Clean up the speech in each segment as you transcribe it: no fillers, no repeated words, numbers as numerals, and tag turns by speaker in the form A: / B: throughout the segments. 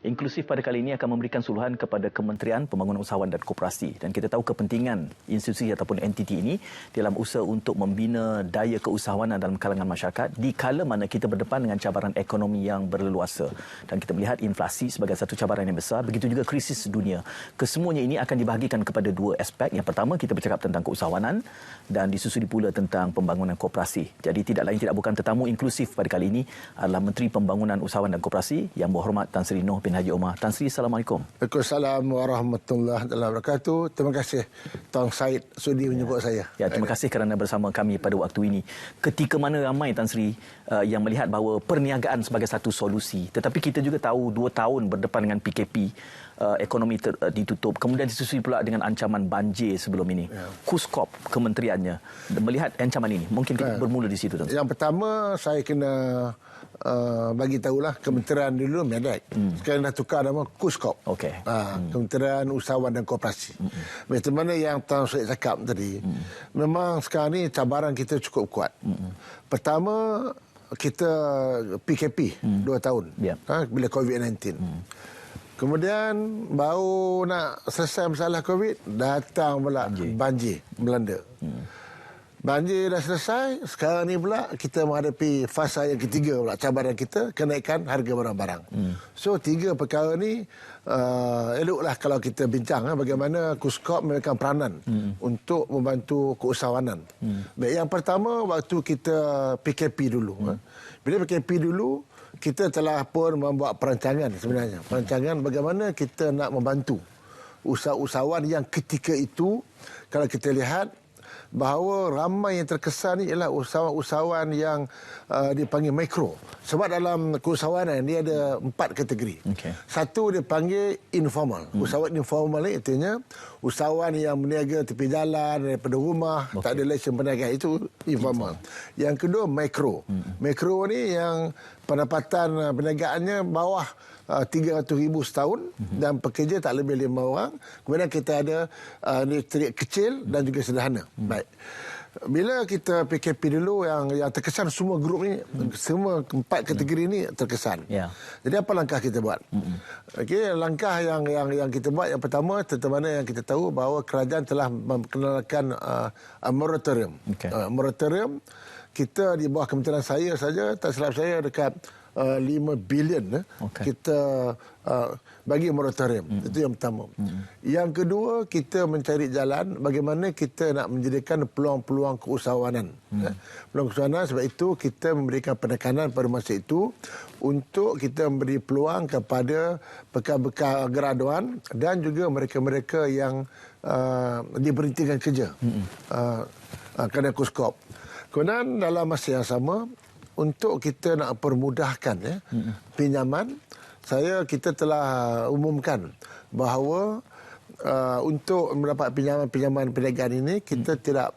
A: Inklusif pada kali ini akan memberikan suluhan kepada Kementerian Pembangunan Usahawan dan Koperasi, dan kita tahu kepentingan institusi ataupun entiti ini dalam usaha untuk membina daya keusahawanan dalam kalangan masyarakat di kala mana kita berdepan dengan cabaran ekonomi yang berleluasa, dan kita melihat inflasi sebagai satu cabaran yang besar, begitu juga krisis dunia. Kesemuanya ini akan dibahagikan kepada dua aspek. Yang pertama, kita bercakap tentang keusahawanan dan disusuli pula tentang pembangunan koperasi. Jadi tidak lain tidak bukan tetamu inklusif pada kali ini adalah Menteri Pembangunan Usahawan dan Koperasi Yang Berhormat Tan Sri Noh bin Haji Omar. Tan Sri, Assalamualaikum.
B: Waalaikumsalam warahmatullahi wabarakatuh. Terima kasih Tuan Syed sudi menyebut saya.
A: Ya, terima kasih kerana bersama kami pada waktu ini. Ketika mana ramai Tan Sri yang melihat bahawa perniagaan sebagai satu solusi, tetapi kita juga tahu 2 tahun berdepan dengan PKP, ekonomi ditutup, kemudian disusuli pula dengan ancaman banjir sebelum ini. KUSKOP kementeriannya melihat ancaman ini. Mungkin kita bermula di situ.
B: Yang pertama saya kena bagi tahulah kementerian dulu Medak. Sekarang dah tukar nama KUSKOP.
A: Okey.
B: Kementerian Usahawan dan Koperasi. Macam mana yang Tuan Syed cakap tadi, memang sekarang ni cabaran kita cukup kuat. Pertama, kita PKP 2 tahun bila COVID-19. Kemudian baru nak selesai masalah COVID, datang pula banjir melanda. Banjir dah selesai, sekarang ni pula kita menghadapi fasa yang ketiga pula, cabaran kita, kenaikan harga barang-barang. So 3 perkara ni eloklah kalau kita bincang bagaimana KUSKOP memberikan peranan untuk membantu keusahawanan. Baik, yang pertama waktu kita PKP dulu. Bila PKP dulu, kita telah pun membuat perancangan sebenarnya. Perancangan bagaimana kita nak membantu usahawan yang ketika itu, kalau kita lihat bahawa ramai yang terkesan ni ialah usahawan yang dipanggil mikro. Sebab dalam keusahawanan dia ada 4 kategori. Satu dia panggil informal. Usahawan informal ni artinya usahawan yang berniaga tepi jalan, daripada rumah, tak ada lesen perniagaan, itu informal. Yang kedua mikro. Mikro ni yang pendapatan perniagaannya bawah 300,000 setahun dan pekerja tak lebih 5 orang. Kemudian kita ada kecil dan juga sederhana. Baik. Bila kita PKP dulu yang terkesan semua grup ni, semua 4 kategori ni terkesan. Jadi apa langkah kita buat? Okey, langkah yang kita buat yang pertama, tentang mana yang kita tahu bahawa kerajaan telah memperkenalkan moratorium. Moratorium kita di bawah kementerian saya saja, tak silap saya dekat 5 bilion kita bagi moratorium. Itu yang pertama. Yang kedua, kita mencari jalan bagaimana kita nak menjadikan peluang-peluang keusahawanan. Peluang keusahawanan, sebab itu kita memberikan penekanan pada masa itu untuk kita memberi peluang kepada bekal-bekal graduan dan juga mereka-mereka yang diberhentikan kerja kerana KUSKOP. Kemudian dalam masa yang sama, untuk kita nak permudahkan pinjaman, kita telah umumkan bahawa untuk mendapat pinjaman perniagaan ini, kita tidak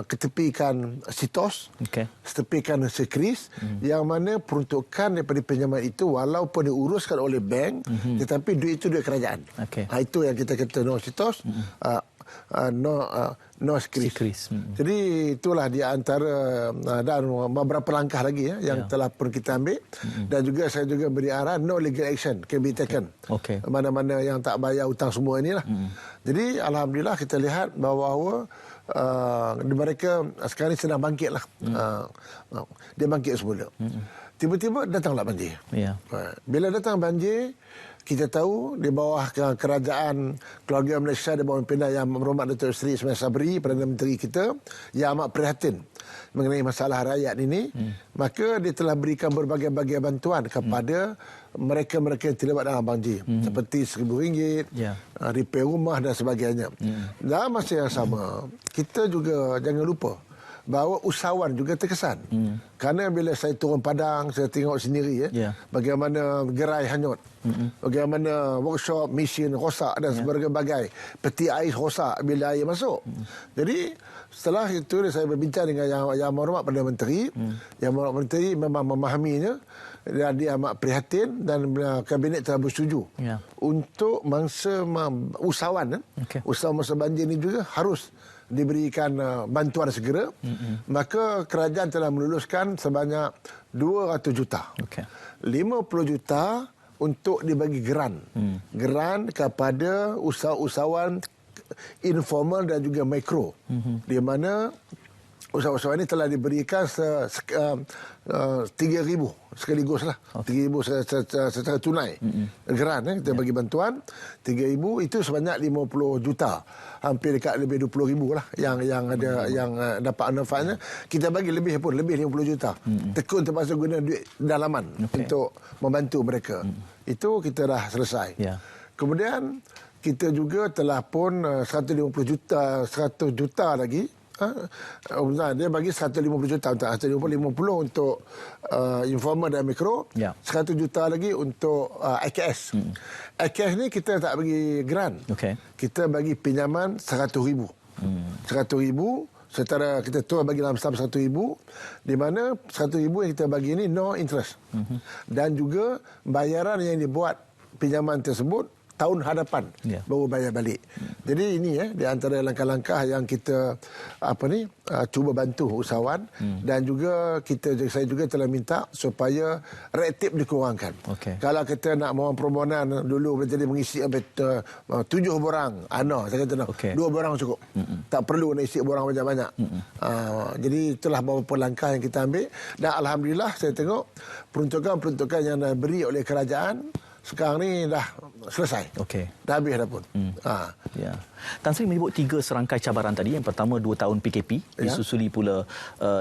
B: ketepikan SITOS, ketepikan SEKRIS, yang mana peruntukan daripada pinjaman itu walaupun diuruskan oleh bank, tetapi duit itu duit kerajaan. Itu yang kita kata no SITOS, no SEKRIS. Jadi itulah di antara dan beberapa langkah lagi yang telah pun kita ambil. Dan juga saya juga beri arahan no legal action can be taken. Mana-mana yang tak bayar hutang semua inilah. Jadi alhamdulillah kita lihat bahawa mereka sekarang ini sedang bangkit lah. Dia bangkit semula. Tiba-tiba datanglah banjir. Bila datang banjir, kita tahu di bawah kerajaan keluarga Malaysia, di bawah pimpinan Yang Berhormat Datuk Seri Ismail Sabri, Perdana Menteri kita, yang amat prihatin mengenai masalah rakyat ini, maka dia telah berikan berbagai-bagai bantuan kepada mereka-mereka yang terlibat dalam banjir, seperti RM1,000, repair rumah dan sebagainya. Dalam masa yang sama, kita juga jangan lupa bahawa usahawan juga terkesan. Kerana bila saya turun padang, saya tengok sendiri bagaimana gerai hanyut, bagaimana workshop, mesin rosak dan sebagainya, peti air rosak bila air masuk. Jadi setelah itu saya berbincang dengan Yang Berhormat Perdana Menteri. Yang Berhormat Menteri memang memahaminya dan dia amat prihatin, dan kabinet telah bersetuju untuk mangsa usahawan usahawan masa banjir ini juga harus diberikan bantuan segera. Maka kerajaan telah meluluskan sebanyak 200 juta. 50 juta untuk dibagi geran. Geran kepada usahawan informal dan juga mikro. Di mana usahawan ini telah diberikan 3,000 sekaligus lah. 3,000 secara tunai. Geran, kita bagi bantuan 3,000 itu sebanyak 50 juta. Hampir dekat lebih 20,000 lah yang ada yang dapat manfaatnya. Kita bagi lebih 50 juta. Tekun terpaksa guna duit dalaman untuk membantu mereka. Itu kita dah selesai. Kemudian kita juga telah pun 150 juta lagi. Dia bagi 150 juta untuk 150 untuk informal dan mikro, 100 juta lagi untuk IKS. IKS ni kita tak bagi grant. Kita bagi pinjaman 100,000. 100,000 setara kita tuan bagi dalam sum 100,000, di mana 100,000 yang kita bagi ini no interest. Dan juga bayaran yang dibuat pinjaman tersebut tahun hadapan baru bayar balik. Jadi ini di antara langkah-langkah yang kita cuba bantu usahawan, dan juga saya juga telah minta supaya red tape dikurangkan. Kalau kita nak mohon permohonan dulu jadi mengisi 7 borang, saya kata 2 borang cukup. Tak perlu nak isi borang banyak-banyak. Jadi itulah beberapa langkah yang kita ambil, dan alhamdulillah saya tengok peruntukan-peruntukan yang diberi oleh kerajaan sekarang ni dah selesai. Dah habis dah pun.
A: Tan Sri menyebut 3 serangkai cabaran tadi. Yang pertama 2 tahun PKP, disusuli pula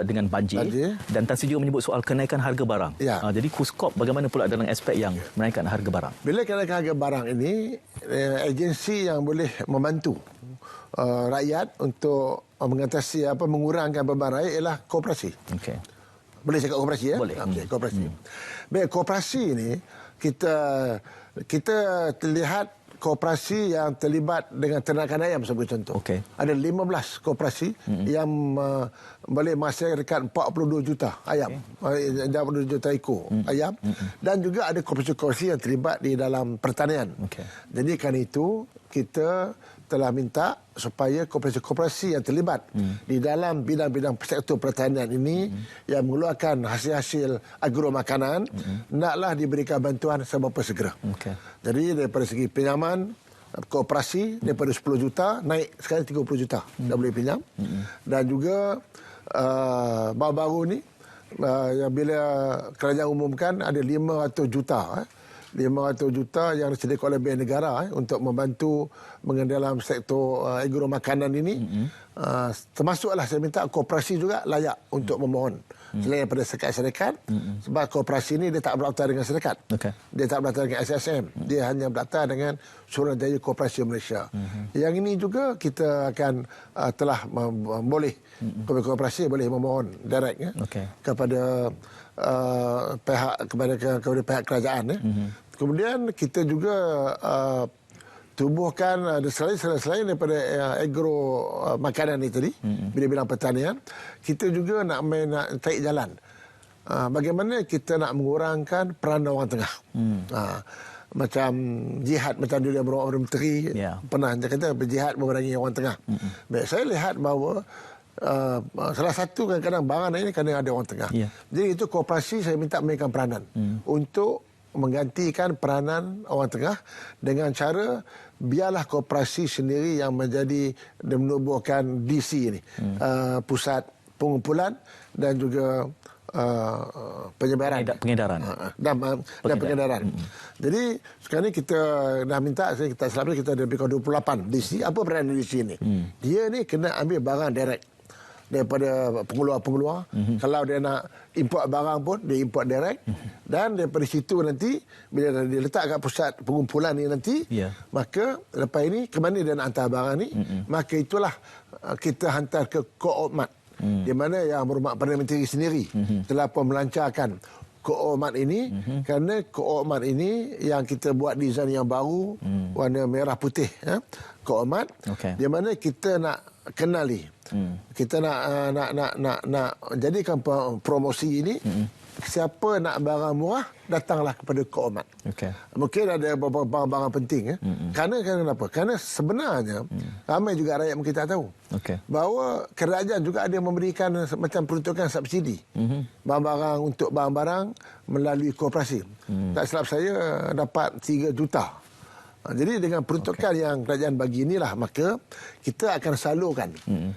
A: dengan banjir. Dan Tan Sri juga menyebut soal kenaikan harga barang. Jadi KUSKOP bagaimana pula dalam aspek yang menaikkan harga barang?
B: Bila kenaikan harga barang ini, agensi yang boleh membantu rakyat untuk mengatasi mengurangkan beban rakyat ialah koperasi. Boleh cakap koperasi ya?
A: Boleh.
B: Koperasi. Baik, koperasi ini kita lihat koperasi yang terlibat dengan ternakan ayam sebagai contoh. Ada 15 koperasi yang boleh menghasilkan dekat 42 juta ayam. 42 juta ekor ayam. Dan juga ada koperasi-koperasi yang terlibat di dalam pertanian. Jadi kerana itu kita telah minta supaya koperasi-koperasi yang terlibat di dalam bidang-bidang sektor pertanian ini yang mengeluarkan hasil-hasil agro makanan naklah diberikan bantuan seberapa segera. Jadi daripada segi pinjaman koperasi daripada 10 juta naik sekarang 30 juta dah boleh pinjam. Dan juga baru-baru ni yang bila kerajaan umumkan ada 500 juta 500 juta yang disediakan oleh Bank Negara untuk membantu dalam sektor agro makanan ini. Termasuklah saya minta koperasi juga layak untuk memohon. Selain daripada syarikat, sebab koperasi ini dia tak berdaftar dengan syarikat. Dia tak berdaftar dengan SSM. Dia hanya berdaftar dengan Suruhanjaya Koperasi Malaysia. Yang ini juga kita akan telah boleh koperasi boleh memohon direct kepada pihak kerajaan. Kemudian kita juga tubuhkan selain daripada agro makanan ini tadi, bidang-bidang pertanian, kita juga nak tarik jalan bagaimana kita nak mengurangkan peranan orang tengah. Macam jihad, macam dulu yang orang menteri pernah dia kata berjihad memerangi orang tengah. Baik, saya lihat bahawa salah satu kadang-kadang barang ini kadang ada orang tengah. Jadi itu koperasi saya minta mainkan peranan untuk menggantikan peranan orang tengah dengan cara biarlah koperasi sendiri yang menjadi dan menubuhkan DC ini, pusat pengumpulan dan juga penyebaran dan pengedaran. Jadi sekarang ni kita dah minta, kita selama ni kita ada lebih kurang 28 DC. Apa peranan DC ini? Dia ni kena ambil barang direct daripada pengeluar-pengeluar. Kalau dia nak import barang pun dia import direct. Dan daripada situ nanti bila dia letak kat pusat pengumpulan ni nanti, maka lepas ini ke mana dia nak hantar barang ni, maka itulah kita hantar ke Koopmat, di mana yang berhormat Perdana Menteri sendiri telah pun melancarkan Koopmat ini. Kerana Koopmat ini yang kita buat desain yang baru, warna merah putih, Koopmat, di mana kita nak kenali, kita nak jadikan promosi ini siapa nak barang murah, datanglah kepada Koomat.
A: Okay.
B: Mungkin ada beberapa barang-barang penting. Kerana kenapa? Kerana sebenarnya ramai juga rakyat mungkin tak tahu.
A: Okay.
B: Bahawa kerajaan juga ada memberikan macam peruntukan subsidi. Barang-barang untuk barang-barang melalui koperasi. Tak silap saya dapat 3 juta. Jadi dengan peruntukan yang kerajaan bagi inilah, maka kita akan salurkan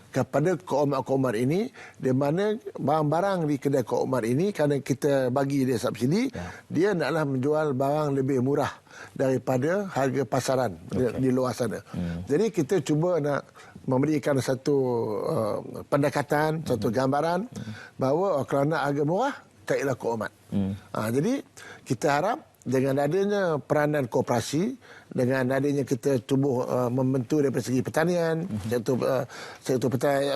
B: kepada Koomat-Koomat ini, di mana barang-barang di kedai Koomat ini, kerana kita bagi dia subsidi, dia naklah menjual barang lebih murah daripada harga pasaran di luar sana. Jadi kita cuba nak memberikan satu pendekatan, satu gambaran bahawa kerana harga murah, carilah Koomat. Jadi kita harap dengan adanya peranan koperasi, dengan adanya kita tubuh membentuk daripada segi pertanian, sektor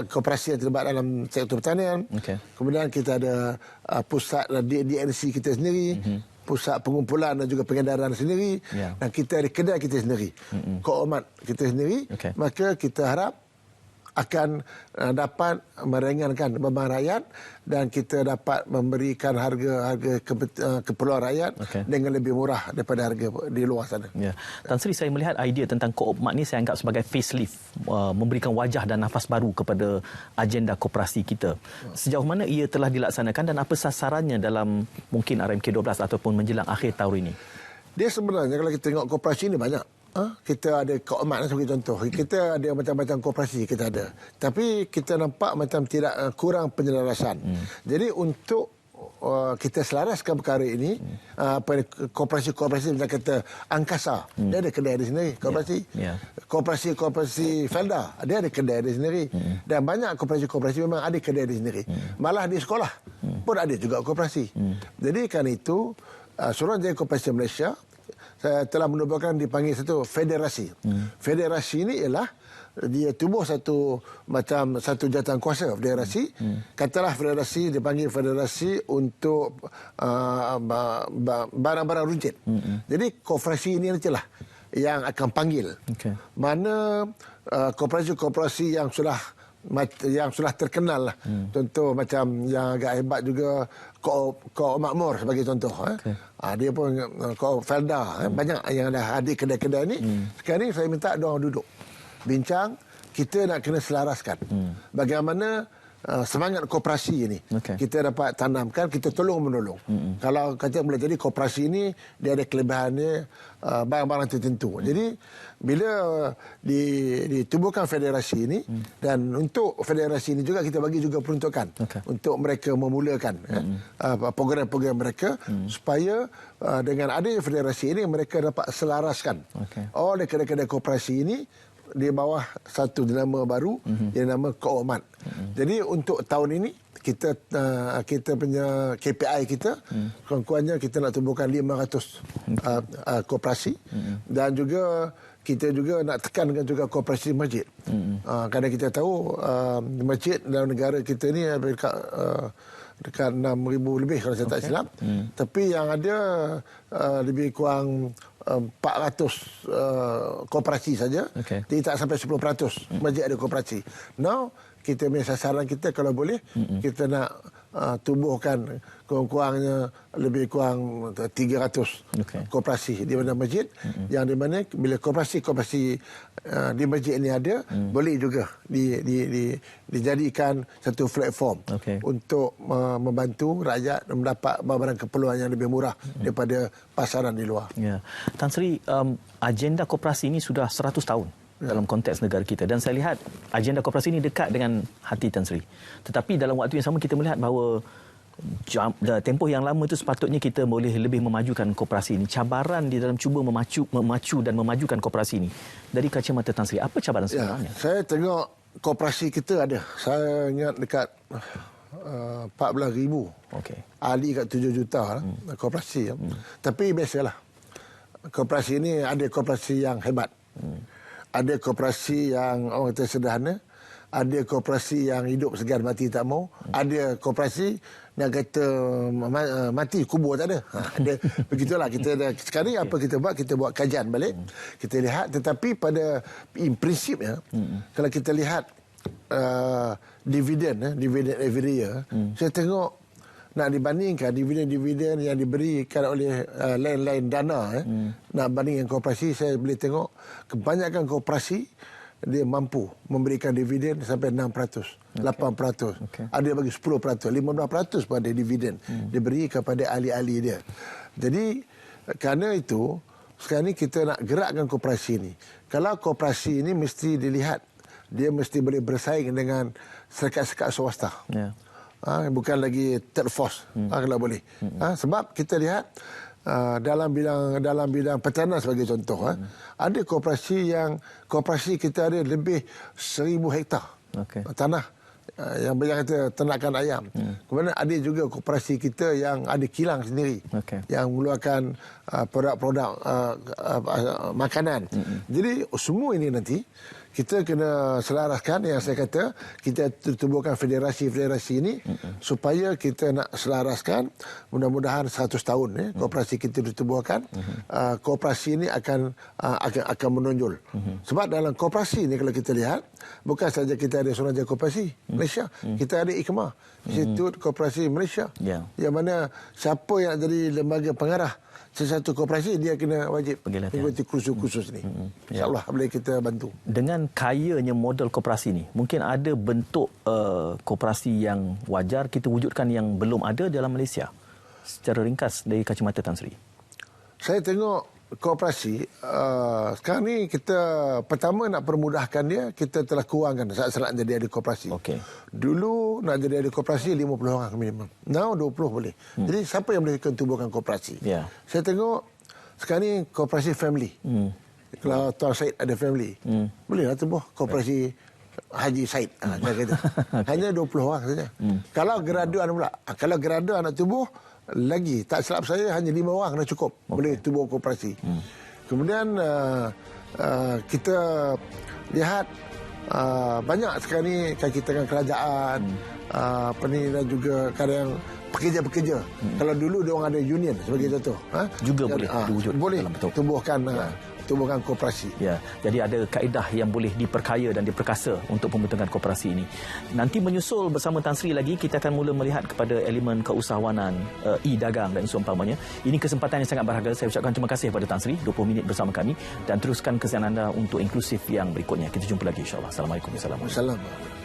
B: koperasi yang terlibat dalam sektor pertanian. Kemudian kita ada pusat DNC kita sendiri, pusat pengumpulan dan juga pengedaran sendiri, dan kita ada kedai kita sendiri, Koomat kita sendiri. Maka kita harap akan dapat meringankan beban rakyat dan kita dapat memberikan harga keperluan rakyat dengan lebih murah daripada harga di luar sana.
A: Ya. Tan Sri, saya melihat idea tentang Koomat ni saya anggap sebagai facelift, memberikan wajah dan nafas baru kepada agenda koperasi kita. Sejauh mana ia telah dilaksanakan dan apa sasarannya dalam mungkin RMK 12 ataupun menjelang akhir tahun ini?
B: Dia sebenarnya kalau kita tengok koperasi ni banyak. Kita ada Koomat sebagai contoh. Kita ada macam-macam koperasi kita ada. Tapi kita nampak macam tidak kurang penyelarasan. Jadi untuk kita selaraskan perkara ini, koperasi-koperasi macam kata Angkasa, dia ada kedai dia sendiri, koperasi. Koperasi Felda, dia ada kedai dia sendiri. Dan banyak koperasi-koperasi memang ada kedai dia sendiri. Malah di sekolah pun ada juga koperasi. Jadi kan itu, Suruhanjaya Koperasi Malaysia saya telah menubuhkan dipanggil satu federasi. Federasi ini ialah dia tubuh satu jawatan kuasa federasi. Katalah federasi dipanggil federasi untuk barang-barang runcit. Jadi koperasi ini nantilah yang akan panggil. Mana koperasi-koperasi yang sudah terkenal lah. Contoh macam yang agak hebat juga Ko Makmur sebagai contoh. Dia pun Ko Felda, banyak yang dah ada kedai-kedai ni. Sekarang ni saya minta diorang duduk bincang, kita nak kena selaraskan bagaimana semangat koperasi ini kita dapat tanamkan, kita tolong-menolong. Kalau kata boleh jadi koperasi ini dia ada kelebihannya barang-barang tertentu. Jadi bila ditubuhkan federasi ini, dan untuk federasi ini juga kita bagi juga peruntukan untuk mereka memulakan program-program mereka supaya dengan adanya federasi ini mereka dapat selaraskan oleh kedai-kedai koperasi ini di bawah satu nama baru yang nama Koomat. Jadi untuk tahun ini kita punya KPI kita kurang-kurangnya kita nak tumbuhkan 500 koperasi dan juga kita juga nak tekankan juga koperasi masjid. Kerana kita tahu masjid dalam negara kita ni dekat 6,000 lebih kalau saya tak silap. Tapi yang ada lebih kurang 400 koperasi saja. Jadi tak sampai 10% masjid ada koperasi. Now kita punya sasaran kita kalau boleh kita nak tubuhkan kurang-kurangnya lebih kurang 300 koperasi di mana masjid, yang di mana bila koperasi-koperasi di masjid ini ada, boleh juga dijadikan satu platform untuk membantu rakyat mendapat barang keperluan yang lebih murah daripada pasaran di luar.
A: Tan Sri, agenda koperasi ini sudah 100 tahun dalam konteks negara kita, dan saya lihat agenda koperasi ini dekat dengan hati Tan Sri. Tetapi dalam waktu yang sama kita melihat bahawa tempoh yang lama itu sepatutnya kita boleh lebih memajukan koperasi ini. Cabaran di dalam cuba memacu dan memajukan koperasi ini dari kacamata Tan Sri, apa cabaran sebenarnya?
B: Saya tengok koperasi kita ada, saya ingat dekat 14,000 ahli kat 7 juta koperasi. Tapi biasalah, koperasi ini ada koperasi yang hebat, ada koperasi yang orang kata sederhana, ada koperasi yang hidup segan mati tak mau, ada koperasi yang kata mati kubur tak ada. Begitulah kita ada. Sekarang apa kita buat? Kita buat kajian balik, kita lihat. Tetapi pada prinsipnya, kalau kita lihat dividen every year, saya tengok nak dibandingkan dividen-dividen yang diberikan oleh lain-lain dana, nak bandingkan koperasi, saya boleh tengok kebanyakan koperasi dia mampu memberikan dividen sampai 6%, 8%. Okay. Ada yang bagi 10%, 15% pada dividen diberi kepada ahli-ahli dia. Jadi kerana itu sekarang ni kita nak gerakkan koperasi ini. Kalau koperasi ini mesti dilihat dia mesti boleh bersaing dengan syarikat-syarikat swasta. Yeah. Bukan lagi third force, kalau boleh. Sebab kita lihat dalam bidang pertanian sebagai contoh, ada koperasi kita ada lebih 1,000 hektar tanah yang kata ternakan ayam. Kemudian ada juga koperasi kita yang ada kilang sendiri yang mengeluarkan produk-produk makanan. Jadi semua ini nanti kita kena selaraskan, yang saya kata kita tubuhkan federasi-federasi ini supaya kita nak selaraskan. Mudah-mudahan 100 tahun koperasi kita ditubuhkan, koperasi ini akan menonjol. Sebab dalam koperasi ini kalau kita lihat, bukan saja kita ada Suruhanjaya Koperasi Malaysia, kita ada IKMA, Institut Koperasi Malaysia, yang mana siapa yang jadi lembaga pengarah sesuatu koperasi, dia kena wajib mengikuti kursus-kursus ni. InsyaAllah boleh kita bantu.
A: Dengan kayanya model koperasi ni, mungkin ada bentuk koperasi yang wajar kita wujudkan yang belum ada dalam Malaysia. Secara ringkas dari kacamata Tan Sri. Saya
B: tengok koperasi sekarang ni kita pertama nak permudahkan dia, kita telah kurangkan saat-saat jadi ahli koperasi. Dulu nak jadi ahli koperasi 50 orang minimum. Now 20 boleh. Jadi siapa yang boleh tubuhkan koperasi? Saya tengok sekarang ni koperasi family. Kalau Tuan Syed ada family, bolehlah tubuh koperasi Haji Syed. Hanya 20 orang saja. Kalau graduan pula, kalau graduan nak tubuh lagi, tak silap saya hanya 5 orang dah cukup boleh tubuh koperasi. Kemudian kita lihat banyak sekarang ni kaki tangan kerajaan, dan juga kadang pekerja-pekerja. Kalau dulu dia orang ada union sebagai contoh,
A: juga boleh diwujud,
B: boleh tubuhkan koperasi.
A: Ya, jadi ada kaedah yang boleh diperkaya dan diperkasa untuk pembentukan koperasi ini. Nanti menyusul bersama Tan Sri lagi, kita akan mula melihat kepada elemen keusahawanan, e-dagang dan seumpamanya. Ini kesempatan yang sangat berharga. Saya ucapkan terima kasih kepada Tan Sri 20 minit bersama kami, dan teruskan kesihatan anda untuk inklusif yang berikutnya. Kita jumpa lagi insya-Allah. Assalamualaikum.
B: Assalamualaikum.